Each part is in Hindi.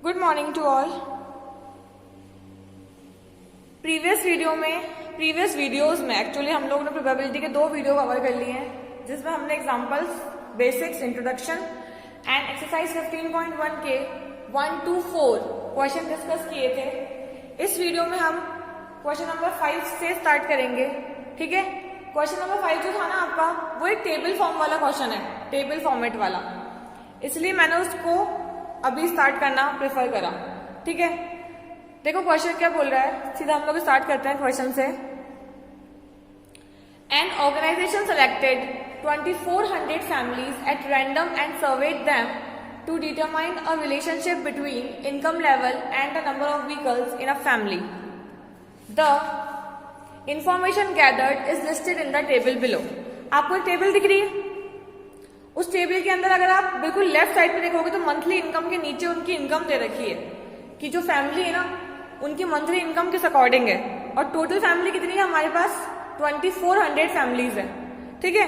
Good morning to all. Previous videos में एक्चुअली हम लोगों ने प्रोबेबिलिटी के 2 वीडियो कवर कर लिए हैं, जिसमें हमने examples, basics, introduction and exercise 15.1 के 1 to 4 क्वेश्चन डिस्कस किए थे। इस वीडियो में हम क्वेश्चन नंबर 5 से स्टार्ट करेंगे। ठीक है, क्वेश्चन नंबर 5 जो था ना आपका, वो एक टेबल फॉर्म वाला क्वेश्चन है, टेबल फॉर्मेट वाला, इसलिए मैंने उसको अभी स्टार्ट करना प्रेफर करा। ठीक है, देखो क्वेश्चन क्या बोल रहा है, सीधा हम लोग स्टार्ट करते हैं क्वेश्चन से। An organisation selected 2400 families at random and surveyed them to determine a relationship between income level and the number of vehicles in a family. The information gathered is listed in the table below. आपको एक टेबल दिख रही है, उस टेबल के अंदर अगर आप बिल्कुल लेफ्ट साइड पे देखोगे तो मंथली इनकम के नीचे उनकी इनकम दे रखी है कि जो फैमिली है ना उनकी मंथली इनकम किस अकॉर्डिंग है, और टोटल फैमिली कितनी है हमारे पास 2400 फैमिलीज है। ठीक है,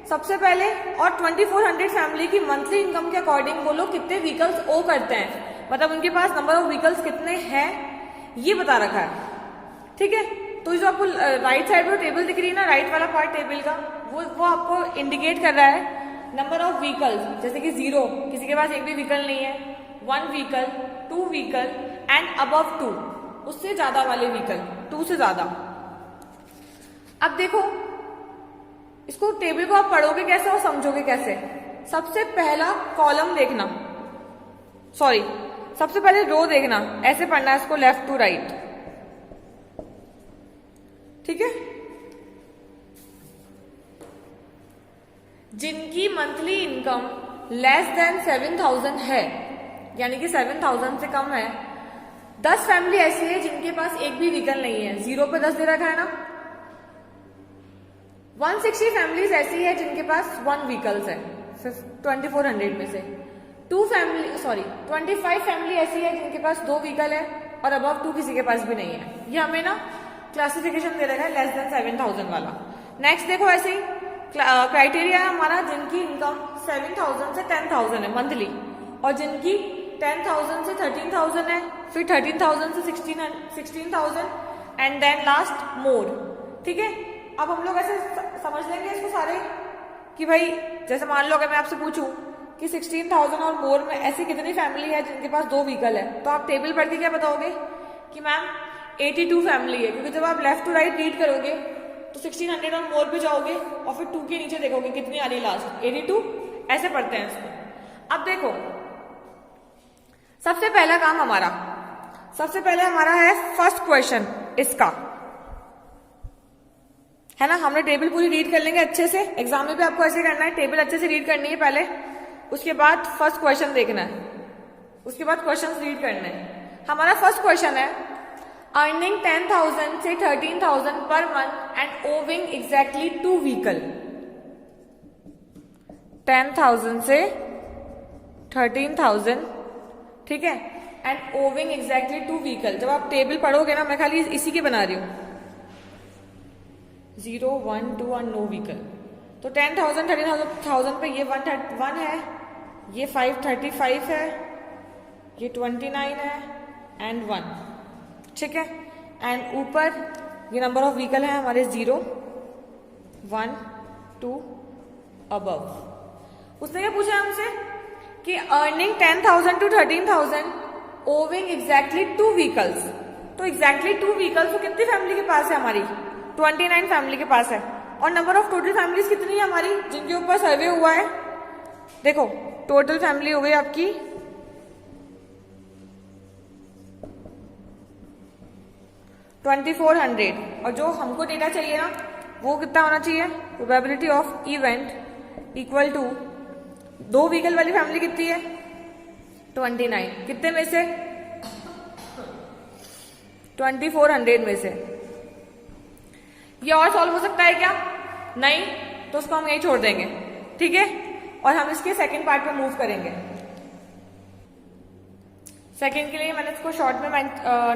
सबसे पहले और 2400 फैमिली की मंथली इनकम के अकॉर्डिंग वो लोग कितने व्हीकल्स ओ करते हैं, मतलब उनके पास नंबर ऑफ व्हीकल्स कितने हैं ये बता रखा है। ठीक है, तो जो आपको राइट साइड में टेबल दिख रही है ना, राइट वाला पार्ट टेबल का, वो आपको इंडिकेट कर रहा है नंबर ऑफ व्हीकल्स, जैसे कि 0 किसी के पास एक भी व्हीकल नहीं है, 1 व्हीकल, 2 व्हीकल एंड अबव 2 उससे ज्यादा वाले व्हीकल, 2 से ज्यादा। अब देखो इसको टेबल को आप पढ़ोगे कैसे और समझोगे कैसे। सबसे पहला कॉलम देखना, सॉरी सबसे पहले रो देखना, ऐसे पढ़ना है इसको लेफ्ट टू राइट। ठीक है, जिनकी मंथली इनकम लेस देन 7000 है, यानी कि 7000 से कम है, 10 फैमिली ऐसी है जिनके पास एक भी व्हीकल नहीं है, 0 पे 10 दे रखा है ना। 160 फैमिलीज ऐसी है जिनके पास 1 व्हीकल्स है 2400 में से। 25 फैमिली ऐसी है जिनके पास 2 व्हीकल है और अबव 2 किसी के पास भी नहीं है। ये हमें ना क्लासिफिकेशन दे रखा है लेस देन 7000 वाला। नेक्स्ट देखो ऐसे ही क्राइटेरिया है हमारा, जिनकी इनकम 7000 से 10000 है मंथली, और जिनकी 10000 से 13000 है, फिर 13000 से 16000 एंड देन लास्ट मोर। ठीक है, अब हम लोग ऐसे समझ लेंगे इसको सारे कि भाई जैसे मान लो अगर मैं आपसे पूछूं कि 16000 और मोर में ऐसी कितनी फैमिली है जिनके पास 2 व्हीकल है, तो आप टेबल पढ़ के क्या बताओगे कि मैम 82 फैमिली है, क्योंकि जब आप लेफ्ट टू राइट रीड करोगे तो 1600 और मोर पे जाओगे और फिर 2 के नीचे देखोगे कितनी आ रही लास्ट, 82। ऐसे पढ़ते हैं इसको। अब देखो सबसे पहला काम हमारा है फर्स्ट क्वेश्चन इसका, है ना। हमने टेबल पूरी रीड कर लेंगे अच्छे से, एग्जाम में भी आपको ऐसे करना है, टेबल अच्छे से रीड करनी है पहले, उसके बाद फर्स्ट क्वेश्चन देखना है, उसके बाद क्वेश्चन रीड करने हैं। हमारा फर्स्ट क्वेश्चन है अर्निंग 10,000 से 13,000 पर month and owing exactly 2 vehicle. 10,000 से 13,000, ठीक है, एंड ओविंग एग्जैक्टली 2 व्हीकल। जब आप टेबल पढ़ोगे ना, मैं खाली इसी के बना रही हूं, 0, 1, 2 और नो व्हीकल। तो 10,000 13,000 पे ये 1 है, ये 535 है, ये 29 है एंड 1। ठीक है, एंड ऊपर ये नंबर ऑफ व्हीकल है हमारे 0, 1, 2 अबव। उसने क्या पूछा हमसे कि earning 10,000 to 13,000 owing exactly 2 vehicles. तो एग्जैक्टली 2 व्हीकल्स तो कितनी फैमिली के पास है हमारी, 29 फैमिली के पास है। और नंबर ऑफ टोटल फैमिलीज कितनी है हमारी जिनके ऊपर सर्वे हुआ है, देखो टोटल फैमिली हो गई आपकी 2400, और जो हमको डेटा चाहिए ना वो कितना होना चाहिए, probability of event equal to 2 vehicle वाली फैमिली कितनी है 29, कितने में से 2400 में से। ये और सॉल्व हो सकता है क्या, नहीं, तो उसको हम यही छोड़ देंगे। ठीक है, और हम इसके सेकंड पार्ट पे मूव करेंगे। सेकंड के लिए मैंने इसको शॉर्ट में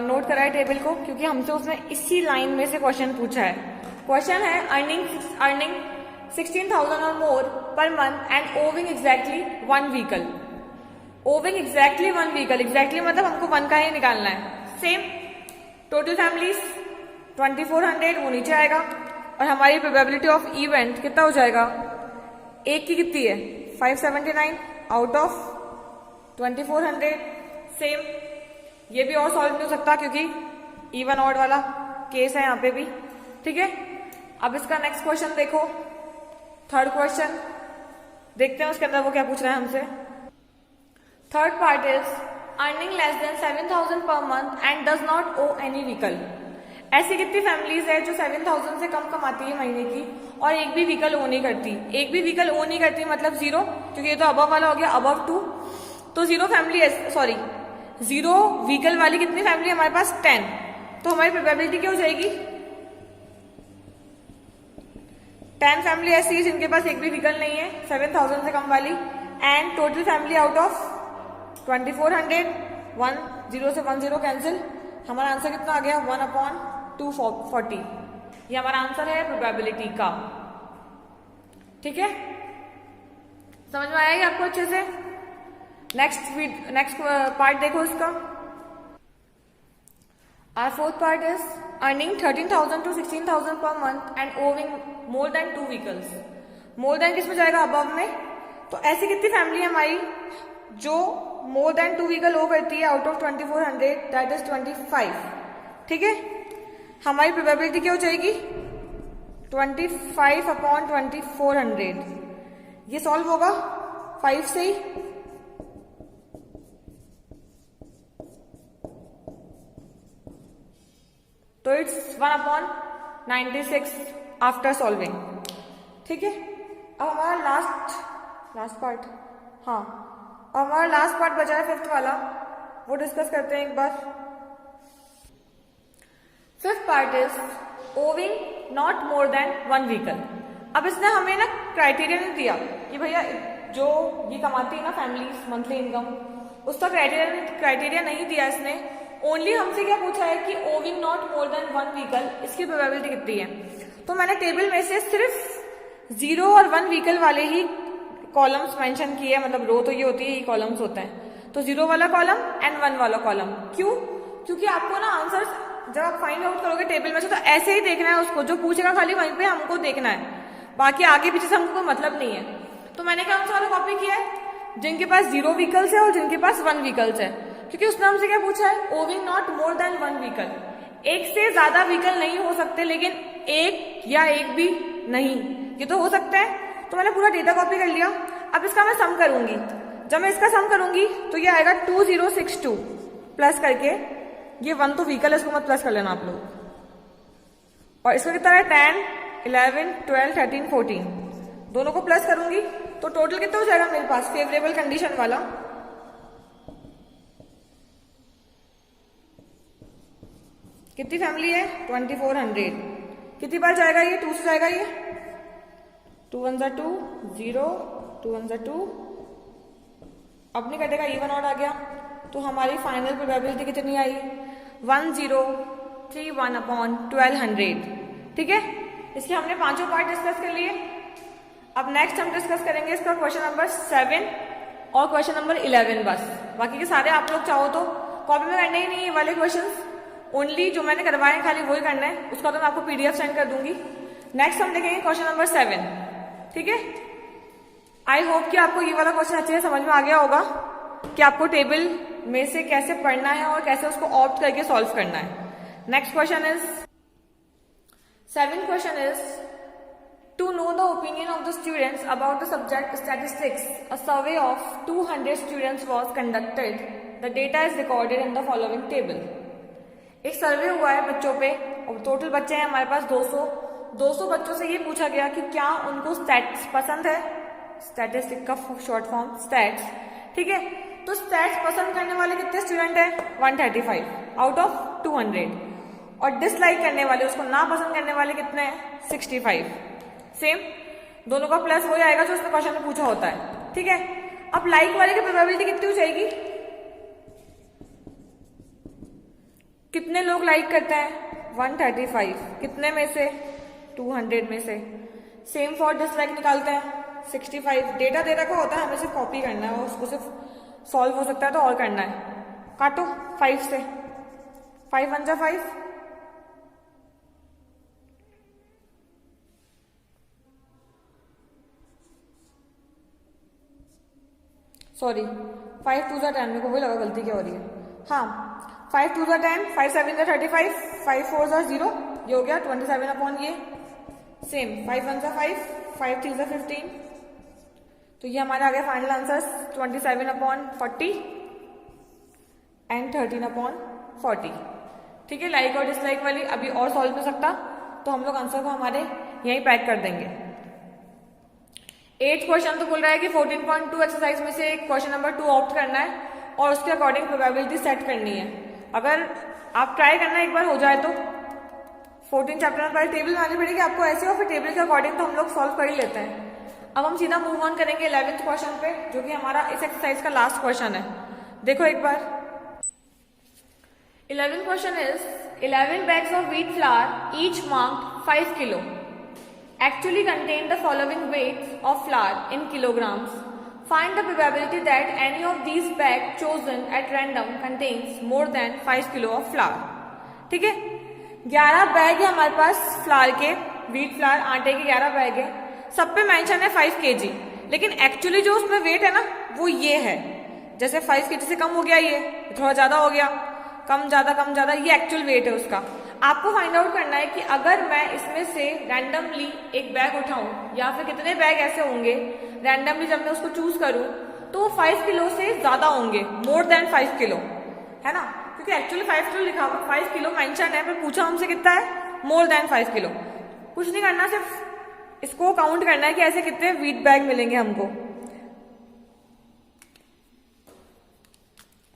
नोट करा है टेबल को, क्योंकि हमसे उसने इसी लाइन में से क्वेश्चन पूछा है। क्वेश्चन है अर्निंग 16,000 और more per month and owing exactly 1 vehicle. Owing exactly one vehicle, exactly मतलब हमको वन का ही निकालना है। सेम टोटल फैमिलीज 2400 वो नीचे आएगा और हमारी प्रोबेबिलिटी ऑफ इवेंट कितना हो जाएगा, एक की कितनी है 579 आउट ऑफ 2400। सेम ये भी और सॉल्व नहीं हो सकता क्योंकि इवन ऑड वाला केस है यहाँ पे भी, ठीक है। अब इसका नेक्स्ट क्वेश्चन देखो, थर्ड क्वेश्चन देखते हैं उसके अंदर वो क्या पूछ रहा है हमसे। Third part is earning less than 7000 per month and does not own any vehicle. ऐसी कितनी फैमिलीज है जो 7000 से कम कमाती है महीने की और एक भी व्हीकल ओ नहीं करती। एक भी व्हीकल ओ नहीं करती मतलब जीरो, क्योंकि ये तो अबव वाला हो गया, अबव 2, तो जीरो फैमिली है, सॉरी जीरो व्हीकल वाली कितनी फैमिली हमारे पास 10। तो हमारी प्रोबेबिलिटी क्या हो जाएगी, 10 फैमिली ऐसी है जिनके पास एक भी व्हीकल नहीं है 7000 से कम वाली, and total family out of 2400, 1 0 से 1 0 कैंसिल, हमारा आंसर कितना आ गया 1/240। ये हमारा आंसर है प्रोबेबिलिटी का, ठीक है। समझ में आया ये आपको अच्छे से। नेक्स्ट पार्ट देखो इसका। Our fourth part is earning 13,000 to 16,000 per month and owing more than 2 vehicles. More than किस में जाएगा, above में। तो ऐसी कितनी फैमिली है हमारी जो more than 2 व्हीकल ओ करती है आउट ऑफ 2400, दैट इज 25, ठीक है। हमारी प्रोबेबिलिटी क्या हो जाएगी 25/2400। ये सॉल्व होगा 5 से ही, तो इट्स 1/96 आफ्टर सॉल्विंग, ठीक है। अब हमारा लास्ट पार्ट, हाँ अब हमारा लास्ट पार्ट बचा है फिफ्थ वाला, वो डिस्कस करते हैं एक बार। Fifth part is owing not more than 1 vehicle. अब इसने हमें ना क्राइटेरिया नहीं दिया कि भैया जो ये कमाती है ना फैमिलीज मंथली इनकम, उसका क्राइटेरिया नहीं दिया इसने। ओनली हमसे क्या पूछा है कि owing not more than 1 vehicle, इसकी प्रोबेबिलिटी कितनी है। तो मैंने टेबल में से सिर्फ 0 और 1 व्हीकल वाले ही कॉलम्स मेंशन किए, मतलब रो तो ये होती है, ये कॉलम्स होते हैं। तो 0 वाला कॉलम एंड 1 वाला कॉलम। क्यों, क्योंकि आपको ना आंसर जब आप फाइंड आउट करोगे टेबल में से तो ऐसे ही देखना है उसको, जो पूछेगा खाली वहीं पे हमको देखना है, बाकी आगे पीछे से हमको कोई मतलब नहीं है। तो मैंने क्या उन वाला कॉपी किया है जिनके पास 0 व्हीकल्स है और जिनके पास 1 व्हीकल्स है, क्योंकि उसने हमसे क्या पूछा है owing not more than 1 vehicle. एक से ज्यादा व्हीकल नहीं हो सकते, लेकिन एक या एक भी नहीं, ये तो हो सकता है। तो मैंने पूरा डेटा कॉपी कर लिया। अब इसका मैं सम करूंगी, जब मैं इसका सम करूंगी तो ये आएगा 2062 प्लस करके, ये 1 तो व्हीकल है, इसको मत प्लस कर लेना आप लोग, और इसका कितना है 10, 11, 12, 13, 14, दोनों को प्लस करूंगी तो टोटल कितना हो जाएगा मेरे पास फेवरेबल कंडीशन वाला, कितनी फैमिली है 2400। कितनी बार जाएगा ये, 2 से जाएगा ये, 2 1 2 0, 2 1 2, अब नहीं कटेगा, इवन ऑड आ गया। तो हमारी फाइनल प्रोबेबिलिटी कितनी आई 1031/1200, ठीक है। इसके हमने पांचों पार्ट डिस्कस कर लिए। अब नेक्स्ट हम डिस्कस करेंगे इसका क्वेश्चन नंबर 7 और क्वेश्चन नंबर 11 बस। बाकी के सारे आप लोग चाहो तो कॉपी में करने ही नहीं ये वाले क्वेश्चंस, ओनली जो मैंने करवाए खाली वही करना है, उसका तो मैं आपको पीडीएफ सेंड कर दूंगी। नेक्स्ट हम देखेंगे क्वेश्चन नंबर 7, ठीक है। आई होप कि आपको ये वाला क्वेश्चन अच्छे से समझ में आ गया होगा कि आपको टेबल में से कैसे पढ़ना है और कैसे उसको ऑप्ट करके सॉल्व करना है। Next question is 7th question is to know the opinion of the students about the subject statistics, a survey of 200 students was conducted, the data is recorded in the following table. एक सर्वे हुआ है बच्चों पे, और टोटल बच्चे हैं हमारे पास 200 बच्चों से ये पूछा गया कि क्या उनको स्टैट्स पसंद है, स्टैटिस्टिक का शॉर्ट फॉर्म स्टैट्स, ठीक है। तो स्टैट्स पसंद करने वाले कितने स्टूडेंट है 135 आउट ऑफ 200, और डिसलाइक करने वाले, उसको ना पसंद करने वाले कितने हैं 65। सेम दोनों का प्लस हो जाएगा जो उसने क्वेश्चन में पूछा होता है, ठीक है। अब लाइक वाले की प्रोबेबिलिटी कितनी हो जाएगी, कितने लोग लाइक करते हैं 135, कितने में से 200 में से। सेम फॉर डिसलाइक निकालते हैं 65, डेटा दे रखा होता है, हमें सिर्फ कॉपी करना है और उसको सिर्फ सॉल्व हो सकता है तो और करना है। काटो 5 से, 5 1 जा 5, सॉरी 5 2 जा 10, मेरे को वही लगा गलती क्या हो रही है। हाँ 5 2 जा 10, 5 7 जा 35, 5 4 जा 0, ये हो गया 27 अपॉन ये। सेम 5 1 जा 5, 5 3 जा 15, तो ये हमारे आ गया final answer 27 upon 40 and 13 upon 40। ठीक है, लाइक और डिसलाइक वाली अभी और सॉल्व नहीं सकता, तो हम लोग आंसर को हमारे यहीं पैक कर देंगे। 8th क्वेश्चन तो बोल रहा है कि 14.2 एक्सरसाइज में से क्वेश्चन नंबर 2 ऑप्ट करना है और उसके अकॉर्डिंग प्रोबेबिलिटी सेट करनी है। अगर आप ट्राई करना एक बार हो जाए तो 14 चैप्टर में पहले टेबल बनानी पड़ेगी आपको ऐसे, और फिर टेबल के अकॉर्डिंग तो हम लोग सॉल्व कर ही लेते हैं। अब हम सीधा मूव ऑन करेंगे 11th क्वेश्चन पे, जो कि हमारा इस एक्सरसाइज का लास्ट क्वेश्चन है। देखो एक बार 11th question is 11 bags of wheat flour each marked 5 kilo actually contain the following weights of flour in kilograms. Find the probability that any of these bags chosen at random contains more than 5 kilo of flour. ठीक है, 11 बैग है हमारे पास फ्लावर के, व्हीट फ्लावर आटे के 11 बैग है, सब पे मेंशन है 5 kg, लेकिन एक्चुअली जो उसमें वेट है ना वो ये है। जैसे 5 kg से कम हो गया, ये थोड़ा ज्यादा हो गया, कम ज्यादा, ये एक्चुअल वेट है उसका। आपको फाइंड आउट करना है कि अगर मैं इसमें से रैंडमली एक बैग उठाऊं, या फिर कितने बैग ऐसे होंगे रैंडमली जब मैं उसको चूज करूं तो वो 5 किलो से ज्यादा होंगे, मोर देन 5 किलो, है ना, क्योंकि एक्चुअली 5 किलो लिखा हुआ, 5 किलो मेंशन है, पर पूछा हमसे कितना है, मोर देन 5 किलो। कुछ नहीं करना, सिर्फ इसको काउंट करना है कि ऐसे कितने व्हीट बैग मिलेंगे हमको।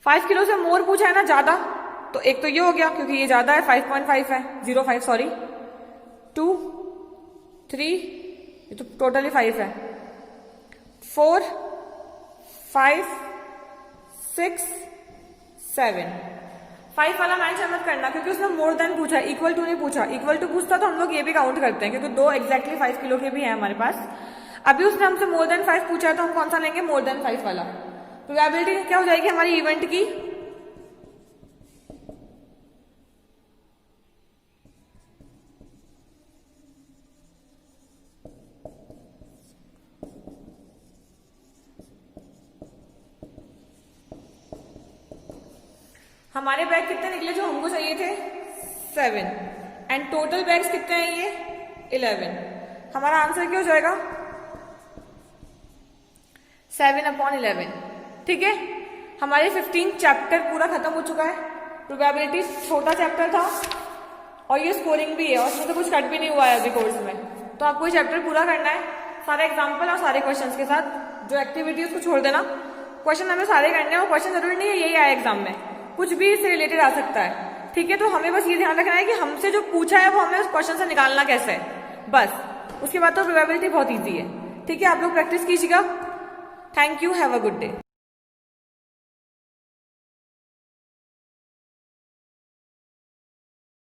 5 किलो से मोर पूछा है ना, ज्यादा, तो एक तो ये हो गया क्योंकि ये ज्यादा है, 5.5 है, 0.5 सॉरी, 2 3, ये तो टोटली 5 है, 4 5 6 7, 5 वाला मेंशन मत करना क्योंकि उसने मोर देन पूछा, इक्वल टू नहीं पूछा। इक्वल टू पूछता तो हम लोग ये भी काउंट करते हैं, क्योंकि 2 एग्जैक्टली 5 किलो के भी हैं हमारे पास। अभी उसने हमसे मोर देन 5 पूछा है, तो हम कौन सा लेंगे, मोर देन 5 वाला। प्रोबेबिलिटी क्या हो जाएगी हमारी इवेंट की, हमारे बैग कितने निकले जो हमको चाहिए थे, 7, एंड टोटल बैग्स कितने हैं ये, 11। हमारा आंसर क्या हो जाएगा, 7/11। ठीक है, हमारे 15 चैप्टर पूरा खत्म हो चुका है। प्रोबेबिलिटी छोटा चैप्टर था और ये स्कोरिंग भी है, और इसमें तो कुछ कट भी नहीं हुआ है अभी कोर्स में, तो आपको ये चैप्टर पूरा करना है सारे एग्जाम्पल और सारे क्वेश्चंस के साथ। जो एक्टिविटी उसको छोड़ देना, क्वेश्चन हमें सारे करने हैं, और क्वेश्चन जरूरी नहीं है यही आए एग्जाम में, कुछ भी इससे रिलेटेड आ सकता है। ठीक है, तो हमें बस ये ध्यान रखना है कि हमसे जो पूछा है वो हमें उस क्वेश्चन से निकालना कैसे है, बस। उसके बाद तो प्रोबेबिलिटी बहुत ईजी है। ठीक है, आप लोग प्रैक्टिस कीजिएगा। Thank you, have a good day.